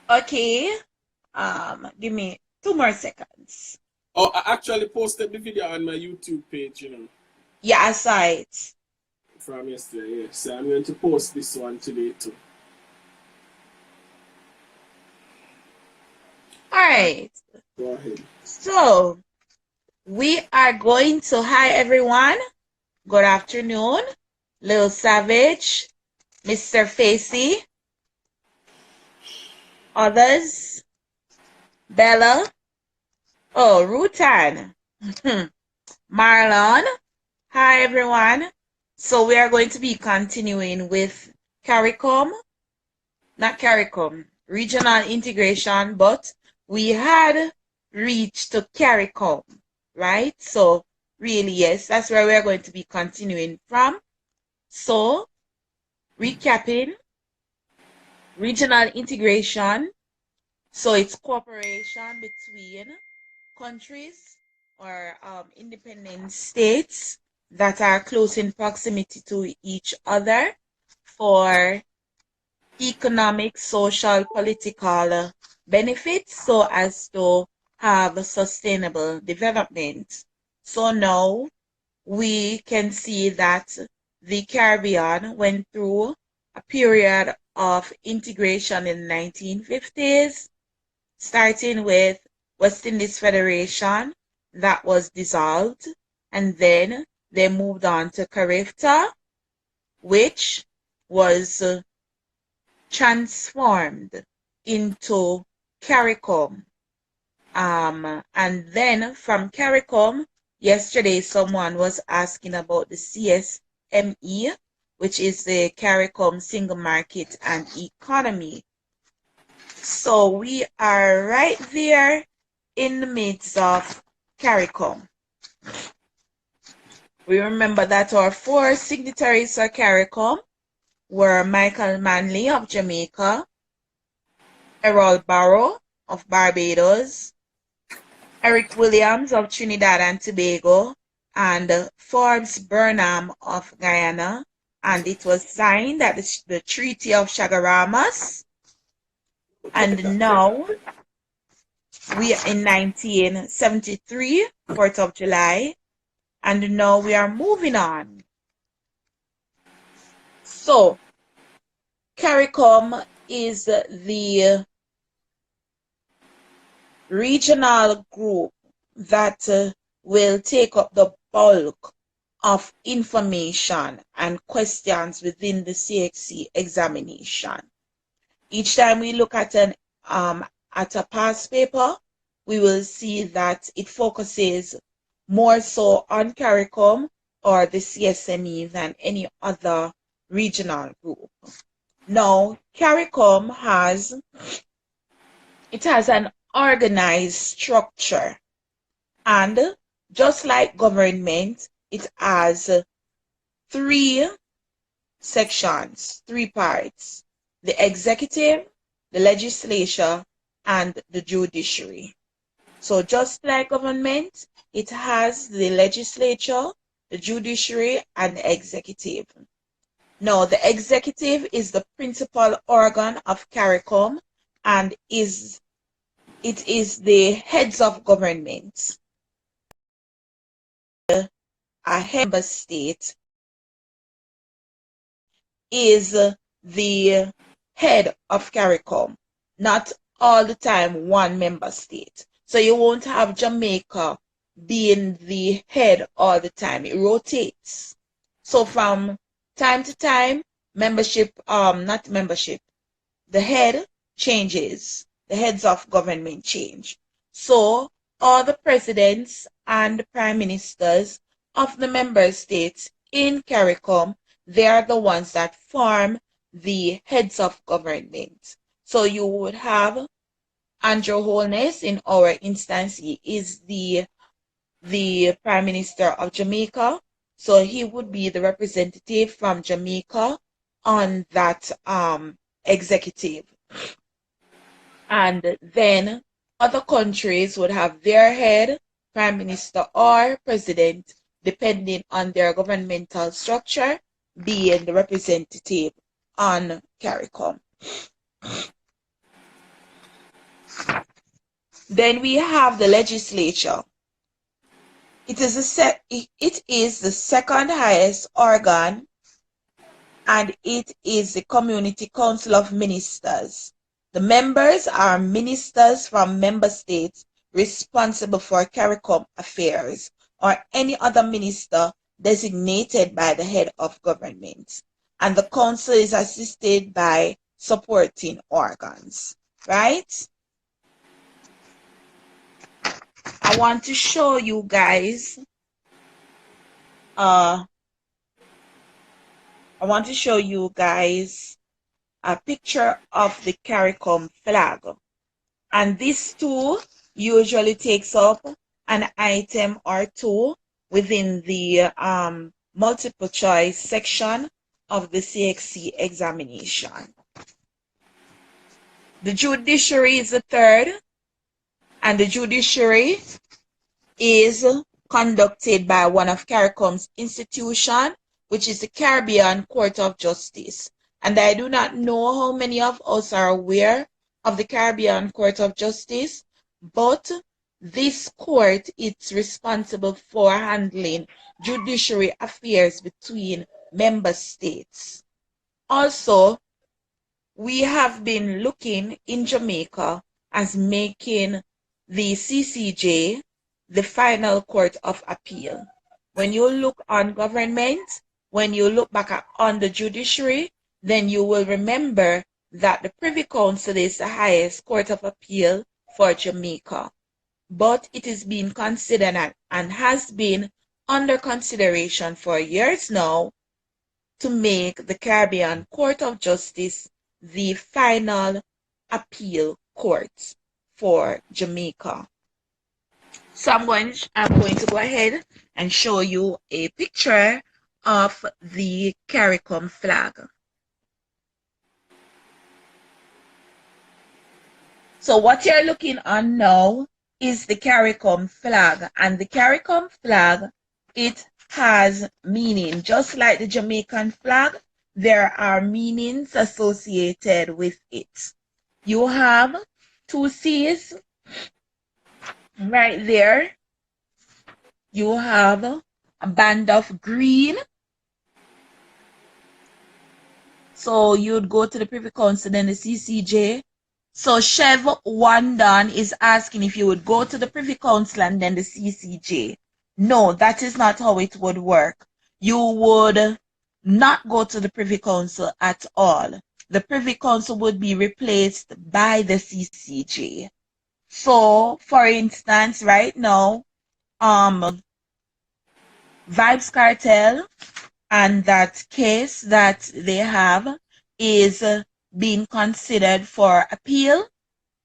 Okay. Give me 2 more seconds. Oh, I actually posted the video on my YouTube page, Yeah, I saw it. from yesterday. Yeah. So I'm going to post this one today too. All right. Go ahead. So we are going to hi everyone. Good afternoon. Lil Savage, Mr. Facey, others, Bella. Oh, Rutan. Marlon. Hi everyone. So we are going to be continuing with Caricom, not Caricom, regional integration, but we had reached to Caricom, right? So really, yes, that's where we're going to be continuing from. So recapping, regional integration. So it's cooperation between countries or independent states that are close in proximity to each other for economic, social, political benefits so as to have sustainable development. So now we can see that the Caribbean went through a period of integration in the 1950s, starting with West Indies Federation that was dissolved, and then they moved on to CARIFTA, which was transformed into Caricom. And then from Caricom, yesterday someone was asking about the CSME, which is the Caricom Single Market and Economy. So we are right there in the midst of Caricom. We remember that our 4 signatories for Caricom were Michael Manley of Jamaica, Errol Barrow of Barbados, Eric Williams of Trinidad and Tobago, and Forbes Burnham of Guyana. And it was signed at the Treaty of Chagaramas. And now we are in 1973, 4th of July, and now we are moving on. So, CARICOM is the regional group that will take up the bulk of information and questions within the CXC examination. Each time we look at a past paper, we will see that it focuses more so on CARICOM or the CSME than any other regional group. Now, CARICOM has an organized structure, and just like government, it has 3 sections, 3 parts: the executive, the legislature, and the judiciary. So just like government, it has the legislature, the judiciary, and the executive. Now, the executive is the principal organ of CARICOM, and it is the heads of government. A member state is the head of CARICOM, not all the time one member state. So you won't have Jamaica being the head all the time. It rotates. So from time to time, the head changes. The heads of government change. So all the presidents and the prime ministers of the member states in CARICOM, they are the ones that form the heads of government. So you would have Andrew Holness. In our instance, he is the Prime Minister of Jamaica. So he would be the representative from Jamaica on that executive. And then other countries would have their head, prime minister or president, depending on their governmental structure, being the representative on CARICOM. Then we have the legislature. It is the second highest organ, and it is the community council of ministers. The members are ministers from member states responsible for Caricom affairs, or any other minister designated by the head of government. And the council is assisted by supporting organs, right? I want to show you guys a picture of the Caricom flag. And this too usually takes up an item or two within the multiple choice section of the CSEC examination. The judiciary is the third, and the judiciary is conducted by one of Caricom's institution, which is the Caribbean Court of Justice. And I do not know how many of us are aware of the Caribbean Court of Justice, but this court is responsible for handling judiciary affairs between member states. Also, we have been looking in Jamaica as making the CCJ the final court of appeal. When you look on government, when you look back on the judiciary, then you will remember that the Privy Council is the highest court of appeal for Jamaica. But it is being considered and has been under consideration for years now to make the Caribbean Court of Justice the final appeal court for Jamaica. So I'm going to go ahead and show you a picture of the Caricom flag. So what you're looking on now is the Caricom flag, and the Caricom flag, it has meaning. Just like the Jamaican flag, there are meanings associated with it. You have two C's right there. You have a band of green. So you'd go to the Privy Council and the CCJ. So Chev Wandan is asking if you would go to the Privy Council and then the CCJ. No, that is not how it would work. You would not go to the Privy Council at all. The Privy Council would be replaced by the CCJ. So, for instance, right now, Vibes Cartel and that case that they have is being considered for appeal.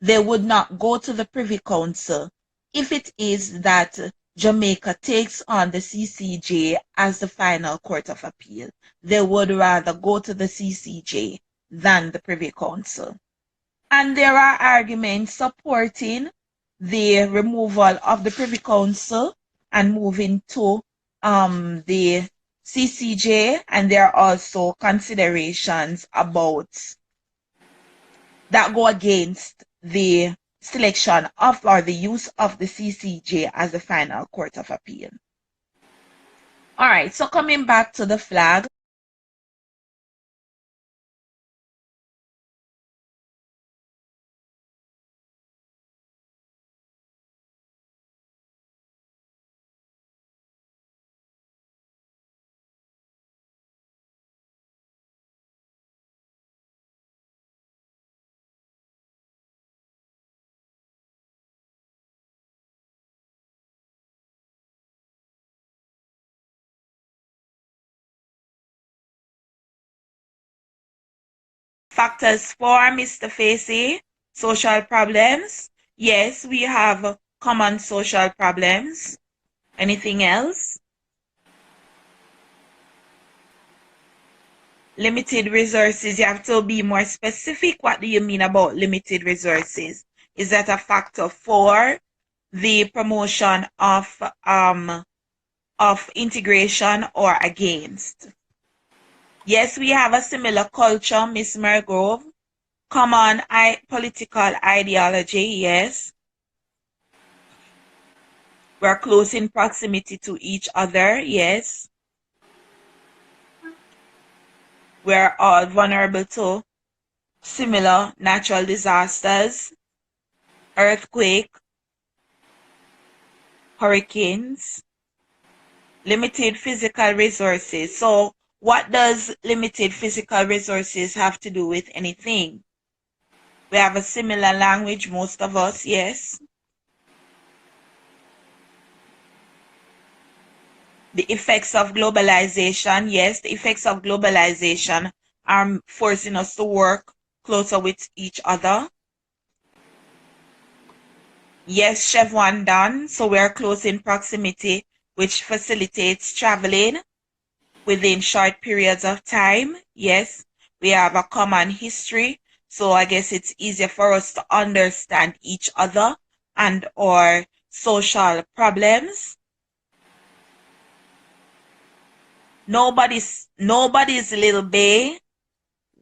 They would not go to the Privy Council if it is that Jamaica takes on the CCJ as the final court of appeal. They would rather go to the CCJ than the Privy Council. And there are arguments supporting the removal of the Privy Council and moving to the CCJ, and there are also considerations about that go against the selection of or the use of the CCJ as the final court of appeal. All right, so coming back to the flag. Factors for Mr. Facey, social problems. Yes, we have common social problems. Anything else? Limited resources. You have to be more specific. What do you mean about limited resources? Is that a factor for the promotion of integration or against? Yes, we have a similar culture, Miss Mergrove. Common political ideology, yes. We're close in proximity to each other, yes. We're all vulnerable to similar natural disasters, earthquake, hurricanes, limited physical resources. So what does limited physical resources have to do with anything? We have a similar language, most of us, yes. The effects of globalization, yes, the effects of globalization are forcing us to work closer with each other. Yes, Chevron done, so we're close in proximity, which facilitates traveling within short periods of time. Yes, we have a common history, so I guess it's easier for us to understand each other and our social problems. Nobody's little bay.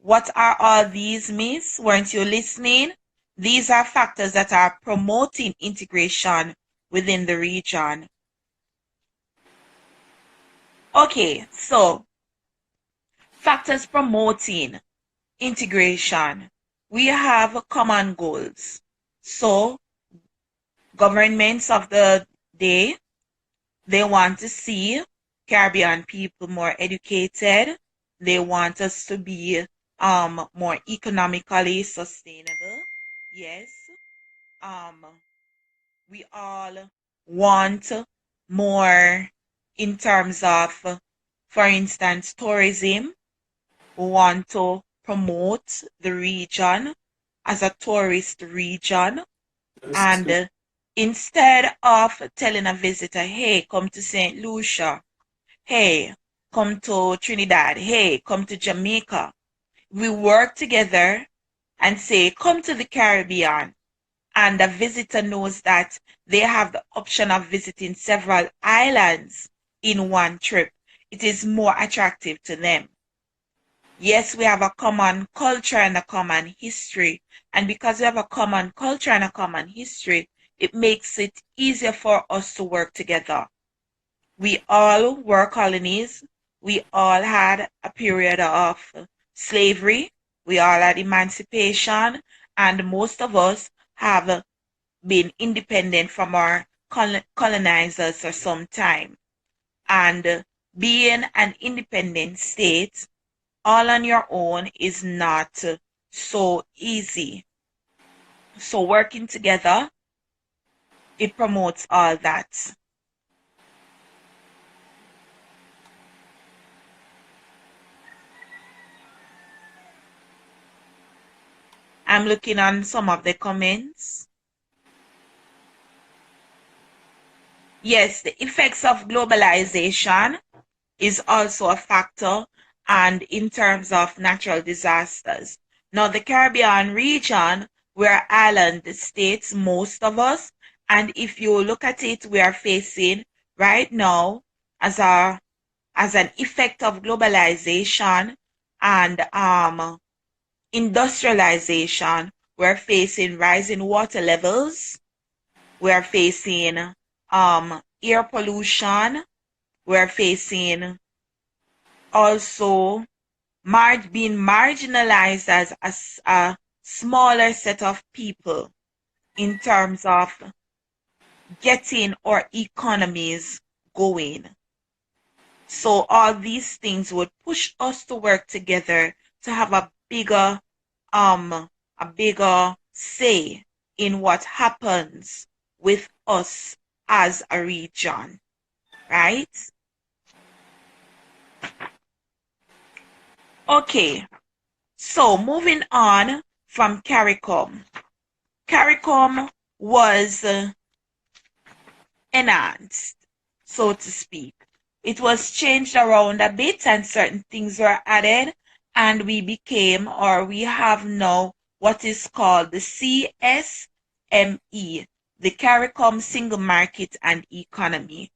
What are all these, miss? Weren't you listening? These are factors that are promoting integration within the region. Okay, so factors promoting integration. We have common goals. So governments of the day, they want to see Caribbean people more educated. They want us to be more economically sustainable. Yes. We all want more in terms of, for instance, tourism. We want to promote the region as a tourist region. That's true. And instead of telling a visitor, hey, come to St. Lucia, hey, come to Trinidad, hey, come to Jamaica, we work together and say, come to the Caribbean. And the visitor knows that they have the option of visiting several islands in one trip. It is more attractive to them. Yes, we have a common culture and a common history. And because we have a common culture and a common history, it makes it easier for us to work together. We all were colonies. We all had a period of slavery. We all had emancipation. And most of us have been independent from our colonizers for some time. And being an independent state all on your own is not so easy. So working together, it promotes all that. I'm looking on some of the comments. Yes, the effects of globalization is also a factor, and in terms of natural disasters. Now, the Caribbean region, we're island states, most of us, and if you look at it, we are facing right now as an effect of globalization and industrialization, we're facing rising water levels, we're facing air pollution, we're facing also being marginalized as a smaller set of people in terms of getting our economies going. So all these things would push us to work together to have a bigger say in what happens with us as a region, right? Okay, so moving on from Caricom. Caricom was enhanced, so to speak. It was changed around a bit and certain things were added, and we became, or we have now, what is called the CSME, the Caricom Single Market and Economy.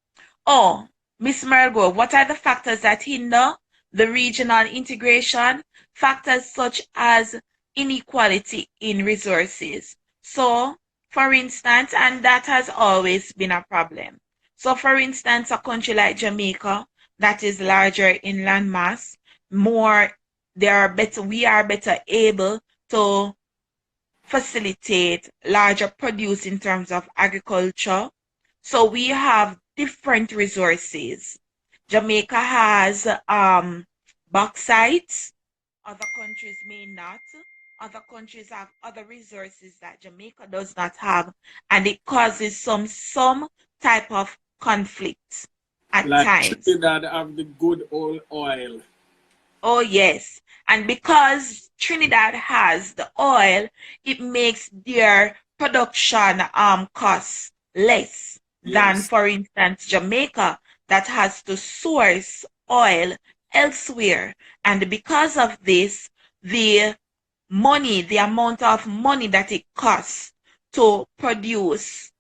Oh, Miss Mergo, what are the factors that hinder the regional integration? Factors such as inequality in resources. So, for instance, and that has always been a problem. So, for instance, a country like Jamaica that is larger in landmass, more we are better able to facilitate larger produce in terms of agriculture. So we have different resources. Jamaica has bauxite. Other countries may not. Other countries have other resources that Jamaica does not have, and it causes some type of conflict at Like times. Trinidad have the good old oil. Oh, yes. And because Trinidad has the oil, it makes their production costs less than, Yes. for instance, Jamaica that has to source oil elsewhere. And because of this, the the amount of money that it costs to produce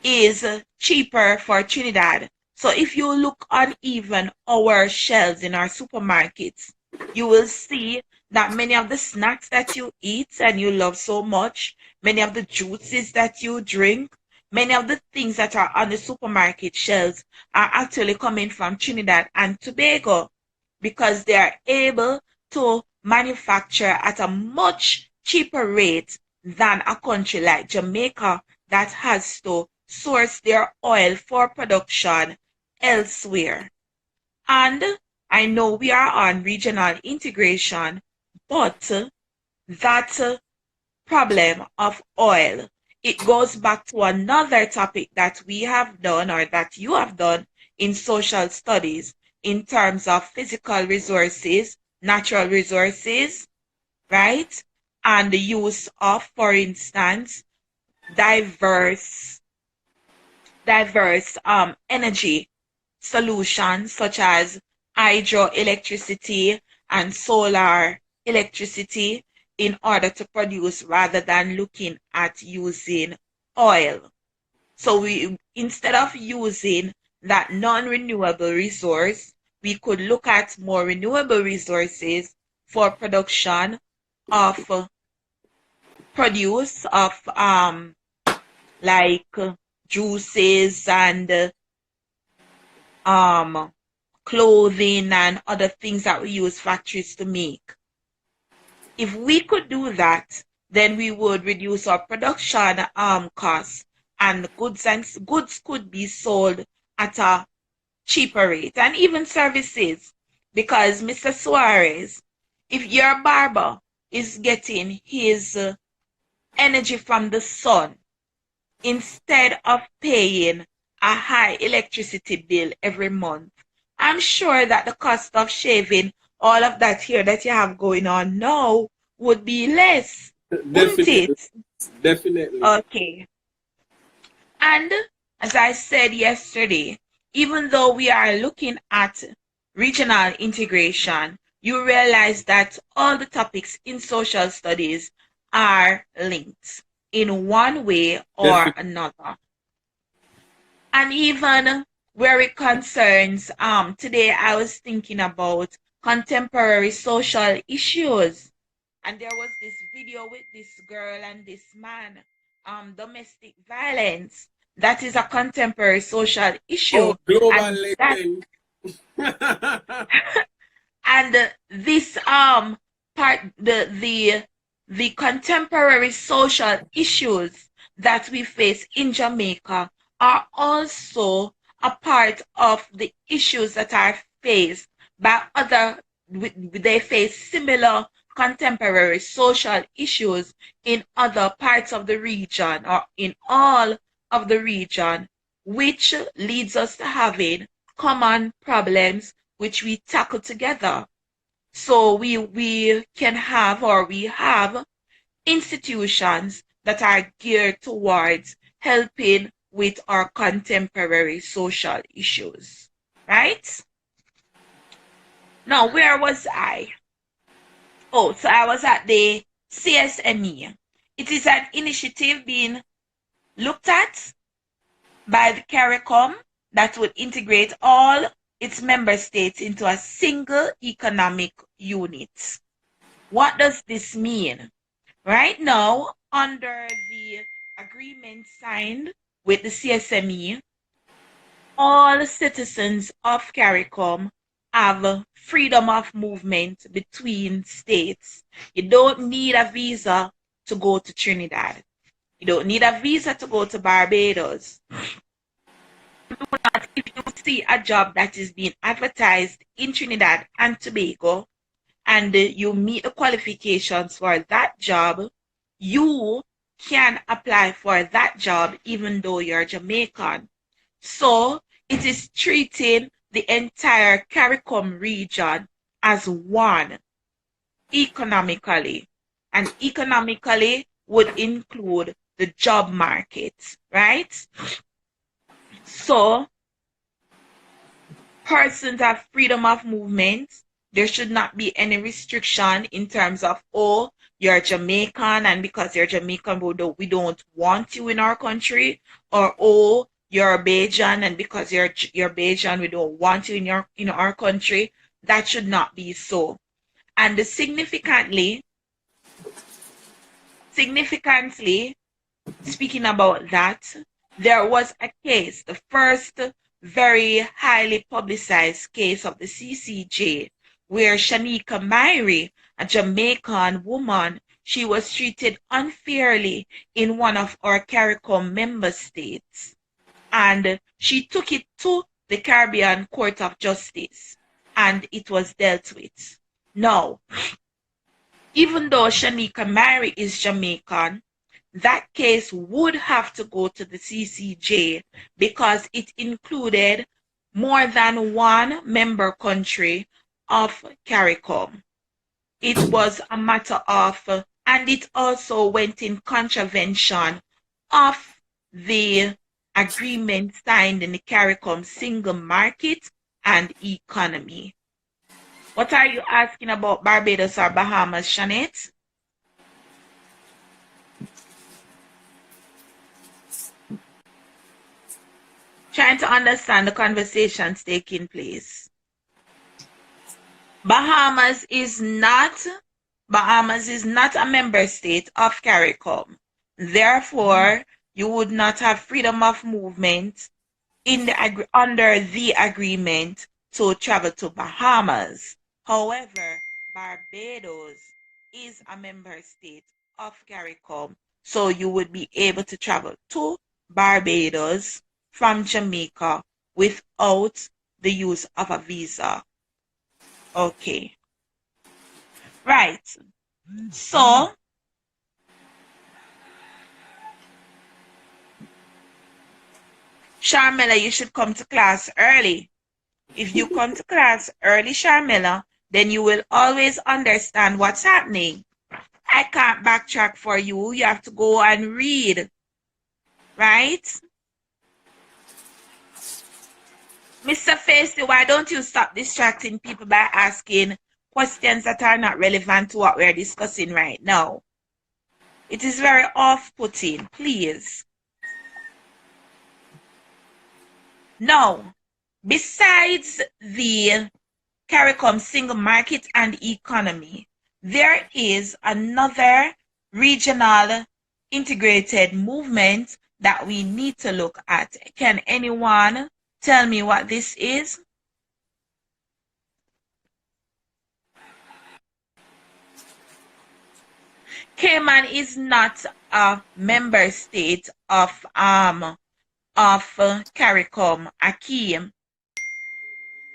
is cheaper for Trinidad. So if you look on even our shelves in our supermarkets, you will see that many of the snacks that you eat and you love so much, many of the juices that you drink, many of the things that are on the supermarket shelves are actually coming from Trinidad and Tobago because they are able to manufacture at a much cheaper rate than a country like Jamaica that has to source their oil for production elsewhere. And I know we are on regional integration, but that problem of oil, it goes back to another topic that we have done or that you have done in social studies in terms of physical resources, natural resources, right? And the use of, for instance, diverse energy solutions such as hydroelectricity and solar electricity in order to produce rather than looking at using oil. So we instead of using that non-renewable resource, we could look at more renewable resources for production of produce of like juices and um clothing and other things that we use factories to make. If we could do that, then we would reduce our production costs and goods could be sold at a cheaper rate and even services. Because Mr. Suarez, if your barber is getting his energy from the sun instead of paying a high electricity bill every month, I'm sure that the cost of shaving all of that hair that you have going on now would be less, wouldn't Definitely. it? Definitely. Okay. And as I said yesterday, even though we are looking at regional integration, you realize that all the topics in social studies are linked in one way or Definitely. another. And even where it concerns, today I was thinking about contemporary social issues. And there was this video with this girl and this man, domestic violence. That is a contemporary social issue. Oh, And that globalization. and this part the contemporary social issues that we face in Jamaica are also a part of the issues that are faced by other they face similar contemporary social issues in other parts of the region or in all of the region, which leads us to having common problems which we tackle together. So we can have or we have institutions that are geared towards helping with our contemporary social issues. Right? Now, where was I? Oh, so I was at the CSME. It is an initiative being looked at by the Caricom that would integrate all its member states into a single economic unit. What does this mean? Right now, under the agreement signed with the CSME, all citizens of Caricom have freedom of movement between states. You don't need a visa to go to Trinidad. You don't need a visa to go to Barbados. If you see a job that is being advertised in Trinidad and Tobago and you meet the qualifications for that job, you can apply for that job even though you're Jamaican. So it is treating the entire CARICOM region as one economically. And economically would include the job market, right? So persons have freedom of movement. There should not be any restriction in terms of, oh, you're Jamaican, and because you're Jamaican, we don't want you in our country, or oh, you're Bajan, and because you're Bajan, we don't want you in our country. That should not be so. And significantly, speaking about that, there was a case, the first very highly publicized case of the CCJ, where Shanika Myrie, a Jamaican woman, she was treated unfairly in one of our CARICOM member states. And she took it to the Caribbean Court of Justice, and it was dealt with. Now, even though Shanika Myrie is Jamaican, that case would have to go to the CCJ because it included more than one member country of CARICOM. It was a matter of, and it also went in contravention of the agreement signed in the CARICOM single market and economy. What are you asking about Barbados or Bahamas, Shanette? Trying to understand the conversations taking place. Bahamas is not a member state of CARICOM. Therefore, you would not have freedom of movement under the agreement to travel to Bahamas. However, Barbados is a member state of CARICOM, so you would be able to travel to Barbados from Jamaica without the use of a visa. Okay. Right. So, Sharmila, you should come to class early. If you come to class early, Sharmila, then you will always understand what's happening. I can't backtrack for you. You have to go and read. Right? Mr. Facey, why don't you stop distracting people by asking questions that are not relevant to what we're discussing right now? It is very off-putting, please. Now, besides the CARICOM single market and economy, there is another regional integrated movement that we need to look at. Can anyone tell me what this is? Cayman is not a member state of CARICOM, Akeem.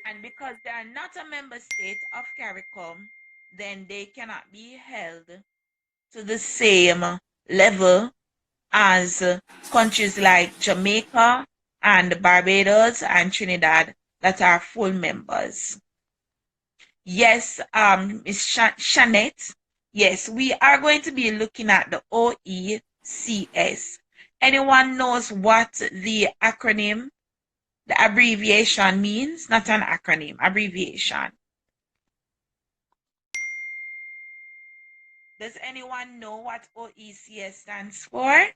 And because they are not a member state of CARICOM, then they cannot be held to the same level as countries like Jamaica and Barbados and Trinidad that are full members. Yes, Ms. Shanette, yes, we are going to be looking at the OECS. Anyone knows what the acronym, the abbreviation means? Not an acronym, abbreviation. Does anyone know what OECS stands for?